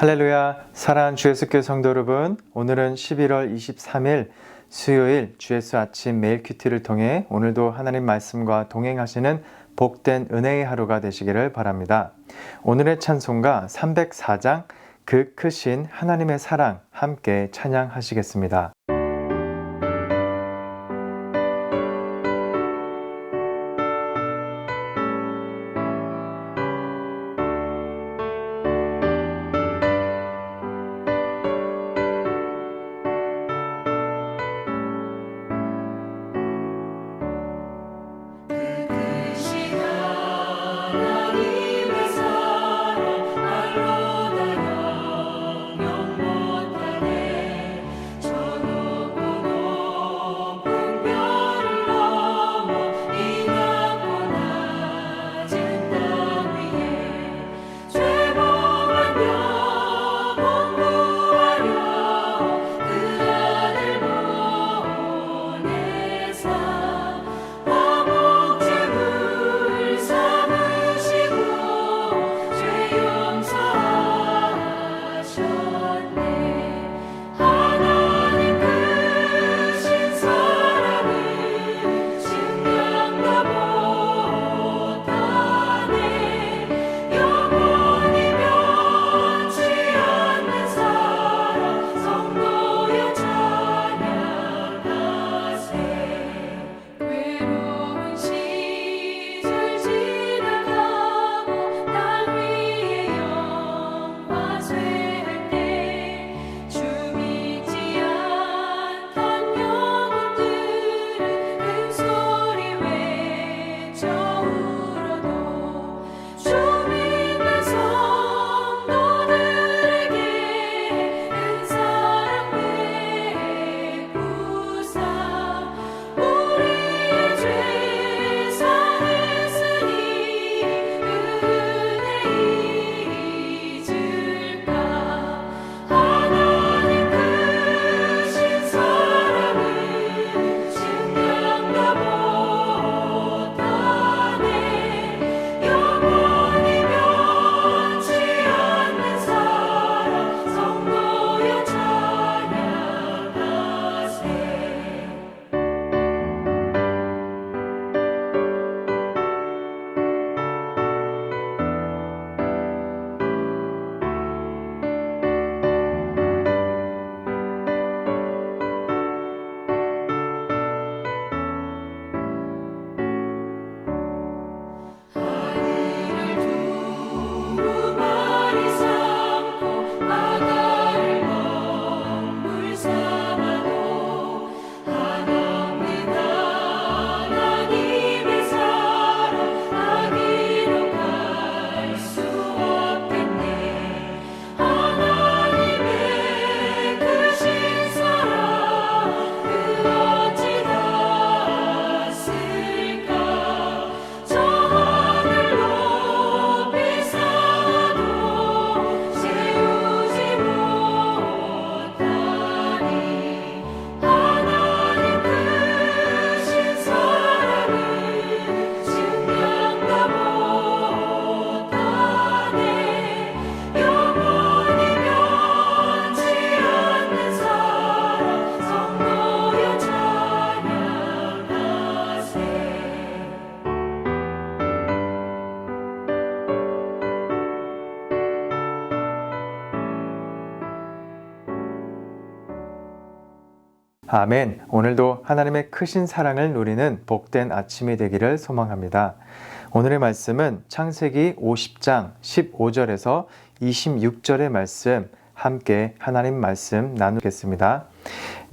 할렐루야, 사랑하는 주 예수교회 성도 여러분, 오늘은 11월 23일 수요일 주 예수 아침 메일 큐티를 통해 오늘도 하나님 말씀과 동행하시는 복된 은혜의 하루가 되시기를 바랍니다. 오늘의 찬송가 304장 그 크신 하나님의 사랑 함께 찬양하시겠습니다. 아멘. 오늘도 하나님의 크신 사랑을 누리는 복된 아침이 되기를 소망합니다. 오늘의 말씀은 창세기 50장 15절에서 26절의 말씀 함께 하나님 말씀 나누겠습니다.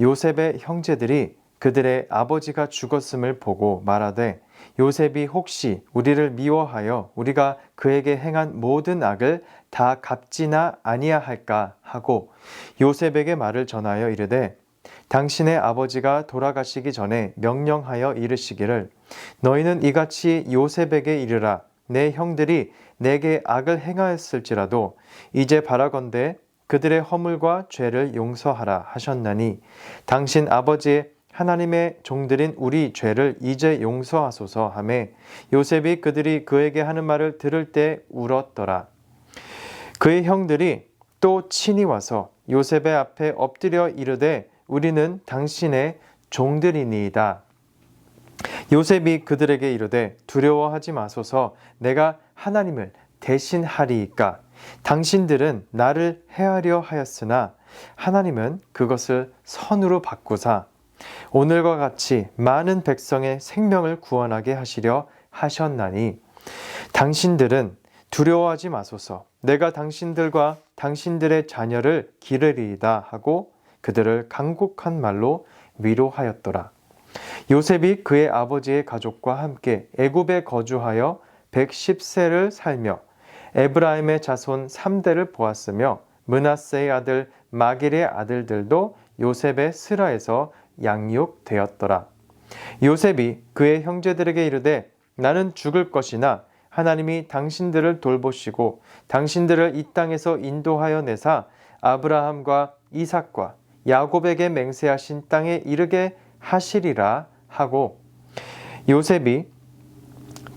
요셉의 형제들이 그들의 아버지가 죽었음을 보고 말하되 요셉이 혹시 우리를 미워하여 우리가 그에게 행한 모든 악을 다 갚지나 아니하할까 하고 요셉에게 말을 전하여 이르되 당신의 아버지가 돌아가시기 전에 명령하여 이르시기를 너희는 이같이 요셉에게 이르라 내 형들이 내게 악을 행하였을지라도 이제 바라건대 그들의 허물과 죄를 용서하라 하셨나니 당신 아버지의 하나님의 종들인 우리 죄를 이제 용서하소서 하매 요셉이 그들이 그에게 하는 말을 들을 때 울었더라. 그의 형들이 또 친히 와서 요셉의 앞에 엎드려 이르되 우리는 당신의 종들이니이다. 요셉이 그들에게 이르되 두려워하지 마소서. 내가 하나님을 대신하리이까. 당신들은 나를 해하려 하였으나 하나님은 그것을 선으로 바꾸사 오늘과 같이 많은 백성의 생명을 구원하게 하시려 하셨나니 당신들은 두려워하지 마소서. 내가 당신들과 당신들의 자녀를 기르리이다 하고 그들을 간곡한 말로 위로하였더라. 요셉이 그의 아버지의 가족과 함께 애굽에 거주하여 110세를 살며 에브라임의 자손 3대를 보았으며 므낫세의 아들 마길의 아들들도 요셉의 스라에서 양육되었더라. 요셉이 그의 형제들에게 이르되 나는 죽을 것이나 하나님이 당신들을 돌보시고 당신들을 이 땅에서 인도하여 내사 아브라함과 이삭과 야곱에게 맹세하신 땅에 이르게 하시리라 하고 요셉이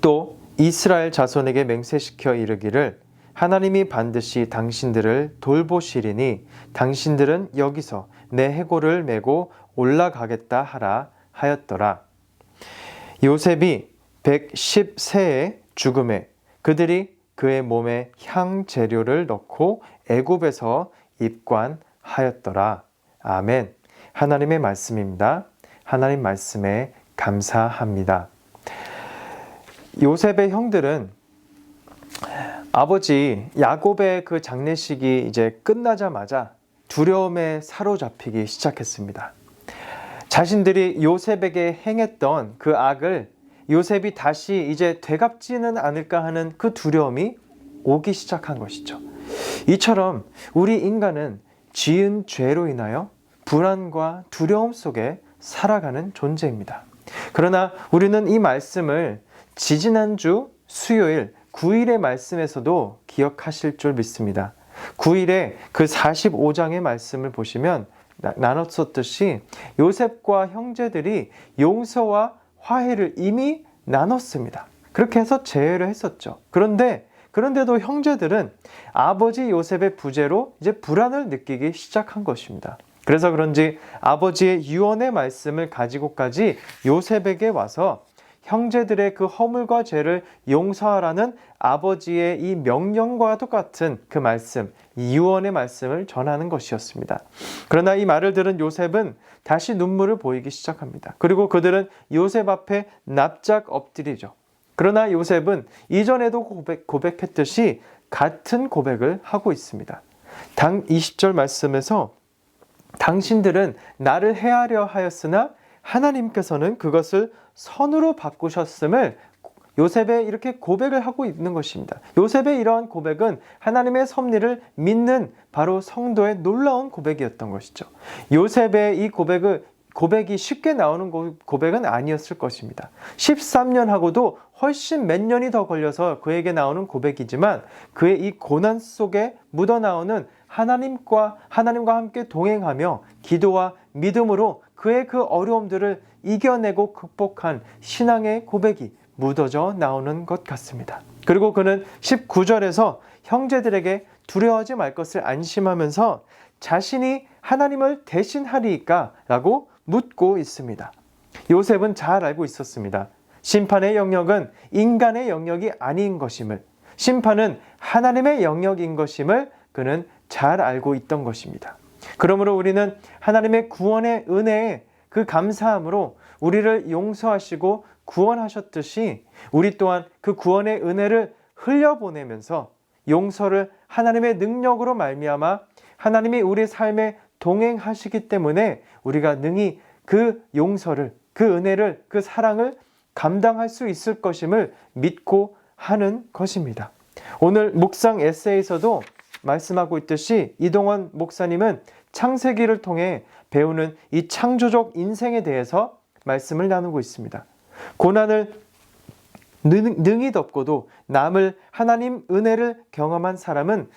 또 이스라엘 자손에게 맹세시켜 이르기를 하나님이 반드시 당신들을 돌보시리니 당신들은 여기서 내 해골을 메고 올라가겠다 하라 하였더라. 요셉이 110세에 죽음에 그들이 그의 몸에 향 재료를 넣고 애굽에서 입관하였더라. 아멘. 하나님의 말씀입니다. 하나님 말씀에 감사합니다. 요셉의 형들은 아버지 야곱의 그 장례식이 이제 끝나자마자 두려움에 사로잡히기 시작했습니다. 자신들이 요셉에게 행했던 그 악을 요셉이 다시 이제 되갚지는 않을까 하는 그 두려움이 오기 시작한 것이죠. 이처럼 우리 인간은 지은 죄로 인하여 불안과 두려움 속에 살아가는 존재입니다. 그러나 우리는 이 말씀을 지지난주 수요일 9일의 말씀에서도 기억하실 줄 믿습니다. 9일에 그 45장의 말씀을 보시면 나눴었듯이 요셉과 형제들이 용서와 화해를 이미 나눴습니다. 그렇게 해서 재회를 했었죠. 그런데도 형제들은 아버지 요셉의 부재로 이제 불안을 느끼기 시작한 것입니다. 그래서 그런지 아버지의 유언의 말씀을 가지고까지 요셉에게 와서 형제들의 그 허물과 죄를 용서하라는 아버지의 이 명령과 똑같은 그 말씀, 이 유언의 말씀을 전하는 것이었습니다. 그러나 이 말을 들은 요셉은 다시 눈물을 보이기 시작합니다. 그리고 그들은 요셉 앞에 납작 엎드리죠. 그러나 요셉은 이전에도 고백했듯이 같은 고백을 하고 있습니다. 20절 말씀에서 당신들은 나를 해하려 하였으나 하나님께서는 그것을 선으로 바꾸셨음을 요셉에 이렇게 고백을 하고 있는 것입니다. 요셉의 이러한 고백은 하나님의 섭리를 믿는 바로 성도의 놀라운 고백이었던 것이죠. 요셉의 이 고백이 쉽게 나오는 고백은 아니었을 것입니다. 13년하고도 훨씬 몇 년이 더 걸려서 그에게 나오는 고백이지만 그의 이 고난 속에 묻어나오는 하나님과 함께 동행하며 기도와 믿음으로 그의 그 어려움들을 이겨내고 극복한 신앙의 고백이 묻어져 나오는 것 같습니다. 그리고 그는 19절에서 형제들에게 두려워하지 말 것을 안심하면서 자신이 하나님을 대신하리이까? 라고 묻고 있습니다. 요셉은 잘 알고 있었습니다. 심판의 영역은 인간의 영역이 아닌 것임을, 심판은 하나님의 영역인 것임을 그는 잘 알고 있던 것입니다. 그러므로 우리는 하나님의 구원의 은혜에 그 감사함으로 우리를 용서하시고 구원하셨듯이 우리 또한 그 구원의 은혜를 흘려보내면서 용서를 하나님의 능력으로 말미암아 하나님이 우리 삶에 동행하시기 때문에 우리가 능히 그 용서를, 그 은혜를, 그 사랑을 감당할 수 있을 것임을 믿고 하는 것입니다. 오늘 묵상 에세이에서도 말씀하고 있듯이 이동원 목사님은 창세기를 통해 배우는 이 창조적 인생에 대해서 말씀을 나누고 있습니다. 고난을 능히 덮고도 남을 하나님 은혜를 경험한 사람은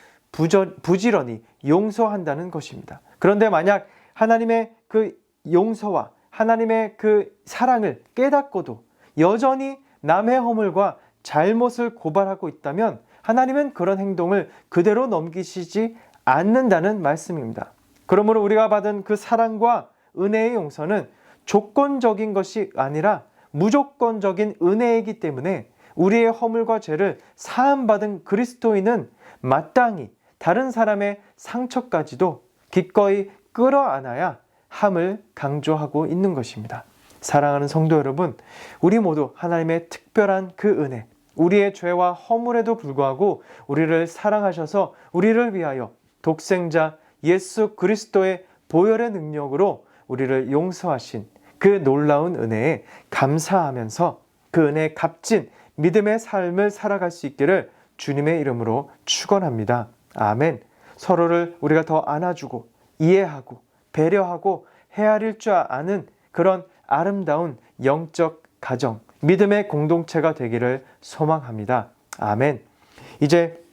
부지런히 용서한다는 것입니다. 그런데 만약 하나님의 그 용서와 하나님의 그 사랑을 깨닫고도 여전히 남의 허물과 잘못을 고발하고 있다면 하나님은 그런 행동을 그대로 넘기시지 않는다는 말씀입니다. 그러므로 우리가 받은 그 사랑과 은혜의 용서는 조건적인 것이 아니라 무조건적인 은혜이기 때문에 우리의 허물과 죄를 사함받은 그리스도인은 마땅히 다른 사람의 상처까지도 기꺼이 끌어안아야 함을 강조하고 있는 것입니다. 사랑하는 성도 여러분, 우리 모두 하나님의 특별한 그 은혜, 우리의 죄와 허물에도 불구하고 우리를 사랑하셔서 우리를 위하여 독생자 예수 그리스도의 보혈의 능력으로 우리를 용서하신 그 놀라운 은혜에 감사하면서 그 은혜에 값진 믿음의 삶을 살아갈 수 있기를 주님의 이름으로 축원합니다. 아멘. 서로를 우리가 더 안아주고 이해하고 배려하고 헤아릴 줄 아는 그런 아름다운 영적 가정, 믿음의 공동체가 되기를 소망합니다. 아멘. 이제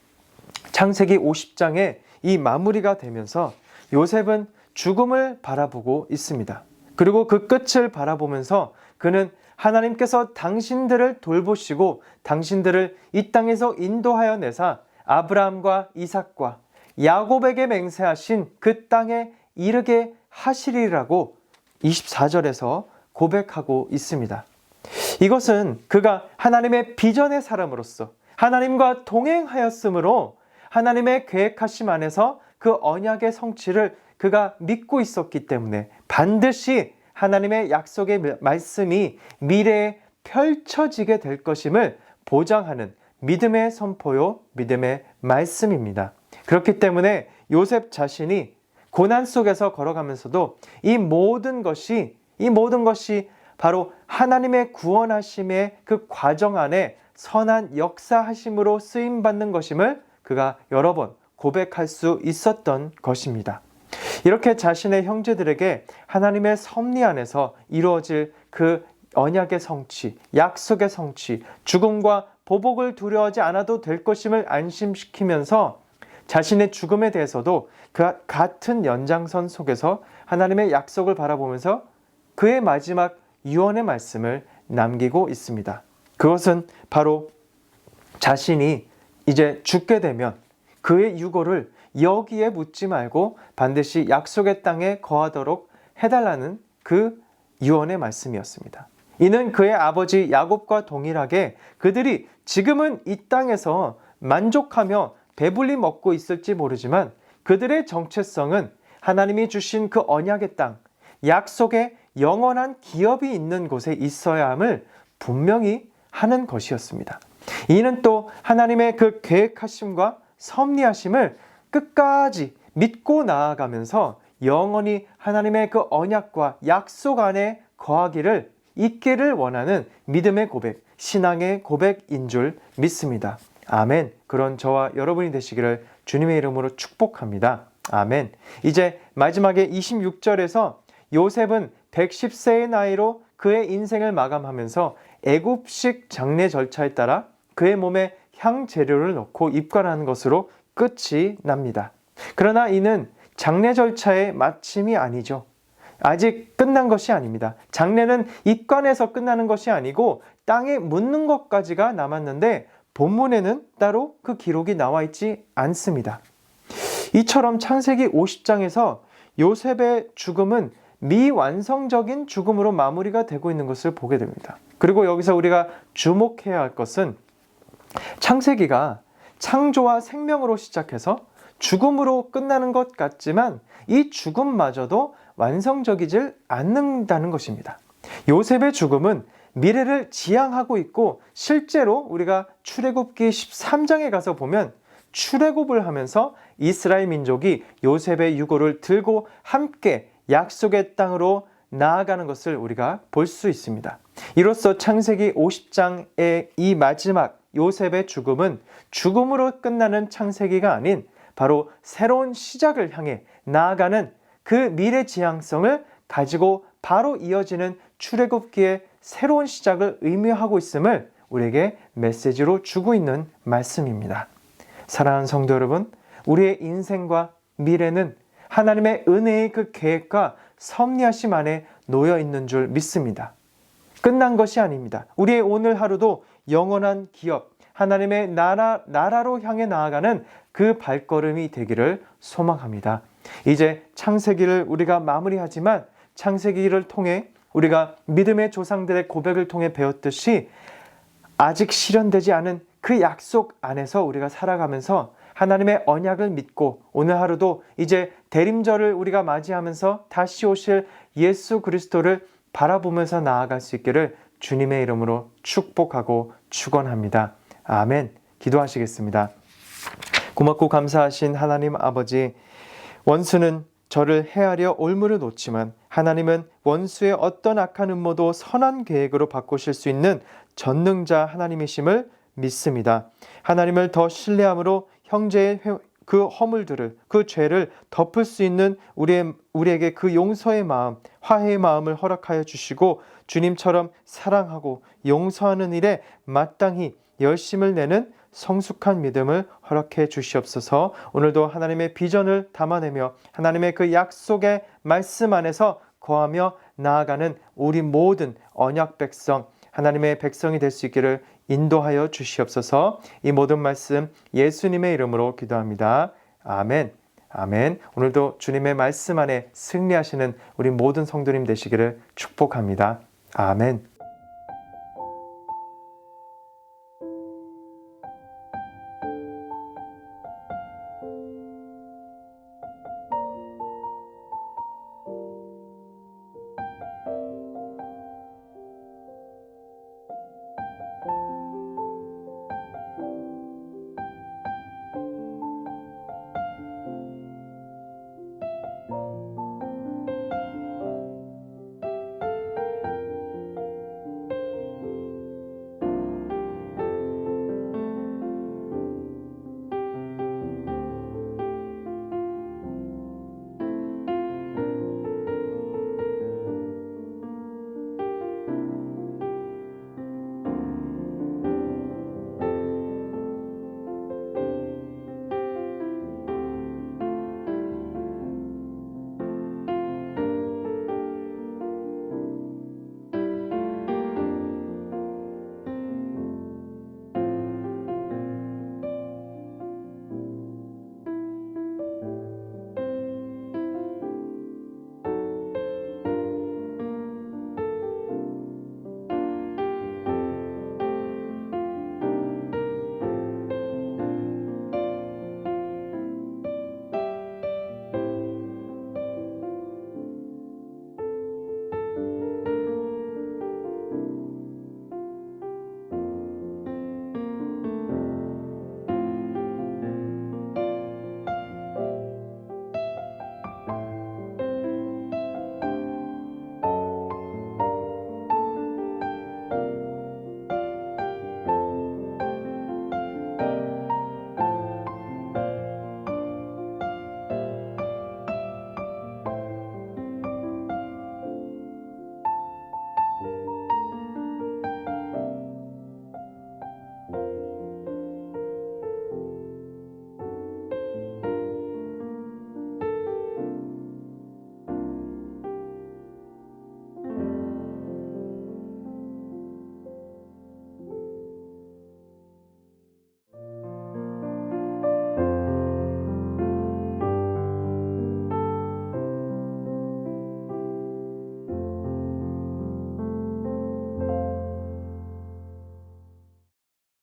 창세기 50장에 이 마무리가 되면서 요셉은 죽음을 바라보고 있습니다. 그리고 그 끝을 바라보면서 그는 하나님께서 당신들을 돌보시고 당신들을 이 땅에서 인도하여 내사 아브라함과 이삭과 야곱에게 맹세하신 그 땅에 이르게 하시리라고 24절에서 고백하고 있습니다. 이것은 그가 하나님의 비전의 사람으로서 하나님과 동행하였으므로 하나님의 계획하심 안에서 그 언약의 성취를 그가 믿고 있었기 때문에 반드시 하나님의 약속의 말씀이 미래에 펼쳐지게 될 것임을 보장하는 믿음의 선포요, 믿음의 말씀입니다. 그렇기 때문에 요셉 자신이 고난 속에서 걸어가면서도 이 모든 것이 바로 하나님의 구원하심의 그 과정 안에 선한 역사하심으로 쓰임받는 것임을 그가 여러 번 고백할 수 있었던 것입니다. 이렇게 자신의 형제들에게 하나님의 섭리 안에서 이루어질 그 언약의 성취, 약속의 성취, 죽음과 보복을 두려워하지 않아도 될 것임을 안심시키면서 자신의 죽음에 대해서도 그 같은 연장선 속에서 하나님의 약속을 바라보면서 그의 마지막 유언의 말씀을 남기고 있습니다. 그것은 바로 자신이 이제 죽게 되면 그의 유고를 여기에 묻지 말고 반드시 약속의 땅에 거하도록 해달라는 그 유언의 말씀이었습니다. 이는 그의 아버지 야곱과 동일하게 그들이 지금은 이 땅에서 만족하며 배불리 먹고 있을지 모르지만 그들의 정체성은 하나님이 주신 그 언약의 땅, 약속의 영원한 기업이 있는 곳에 있어야 함을 분명히 하는 것이었습니다. 이는 또 하나님의 그 계획하심과 섭리하심을 끝까지 믿고 나아가면서 영원히 하나님의 그 언약과 약속 안에 거하기를 있기를 원하는 믿음의 고백, 신앙의 고백인 줄 믿습니다. 아멘. 그런 저와 여러분이 되시기를 주님의 이름으로 축복합니다. 아멘. 이제 마지막에 26절에서 요셉은 110세의 나이로 그의 인생을 마감하면서 애굽식 장례 절차에 따라 그의 몸에 향재료를 넣고 입관하는 것으로 끝이 납니다. 그러나 이는 장례 절차의 마침이 아니죠. 아직 끝난 것이 아닙니다. 장례는 입관에서 끝나는 것이 아니고 땅에 묻는 것까지가 남았는데 본문에는 따로 그 기록이 나와 있지 않습니다. 이처럼 창세기 50장에서 요셉의 죽음은 미완성적인 죽음으로 마무리가 되고 있는 것을 보게 됩니다. 그리고 여기서 우리가 주목해야 할 것은 창세기가 창조와 생명으로 시작해서 죽음으로 끝나는 것 같지만 이 죽음마저도 완성적이질 않는다는 것입니다. 요셉의 죽음은 미래를 지향하고 있고 실제로 우리가 출애굽기 13장에 가서 보면 출애굽을 하면서 이스라엘 민족이 요셉의 유고를 들고 함께 약속의 땅으로 나아가는 것을 우리가 볼 수 있습니다. 이로써 창세기 50장의 이 마지막 요셉의 죽음은 죽음으로 끝나는 창세기가 아닌 바로 새로운 시작을 향해 나아가는 그 미래 지향성을 가지고 바로 이어지는 출애굽기의 새로운 시작을 의미하고 있음을 우리에게 메시지로 주고 있는 말씀입니다. 사랑하는 성도 여러분, 우리의 인생과 미래는 하나님의 은혜의 그 계획과 섭리하심 안에 놓여 있는 줄 믿습니다. 끝난 것이 아닙니다. 우리의 오늘 하루도 영원한 기업, 하나님의 나라로 향해 나아가는 그 발걸음이 되기를 소망합니다. 이제 창세기를 우리가 마무리하지만 창세기를 통해 우리가 믿음의 조상들의 고백을 통해 배웠듯이 아직 실현되지 않은 그 약속 안에서 우리가 살아가면서 하나님의 언약을 믿고 오늘 하루도 이제 대림절을 우리가 맞이하면서 다시 오실 예수 그리스도를 바라보면서 나아갈 수 있기를 주님의 이름으로 축복하고 축원합니다. 아멘. 기도하시겠습니다. 고맙고 감사하신 하나님 아버지, 원수는 저를 해하려 올무를 놓지만 하나님은 원수의 어떤 악한 음모도 선한 계획으로 바꾸실 수 있는 전능자 하나님이심을 믿습니다. 하나님을 더 신뢰함으로 형제의 그 허물들을, 그 죄를 덮을 수 있는 우리에게 그 용서의 마음, 화해의 마음을 허락하여 주시고 주님처럼 사랑하고 용서하는 일에 마땅히 열심을 내는 성숙한 믿음을 허락해 주시옵소서. 오늘도 하나님의 비전을 담아내며 하나님의 그 약속의 말씀 안에서 거하며 나아가는 우리 모든 언약 백성, 하나님의 백성이 될 수 있기를 인도하여 주시옵소서. 이 모든 말씀 예수님의 이름으로 기도합니다. 아멘. 아멘. 오늘도 주님의 말씀 안에 승리하시는 우리 모든 성도님 되시기를 축복합니다. 아멘.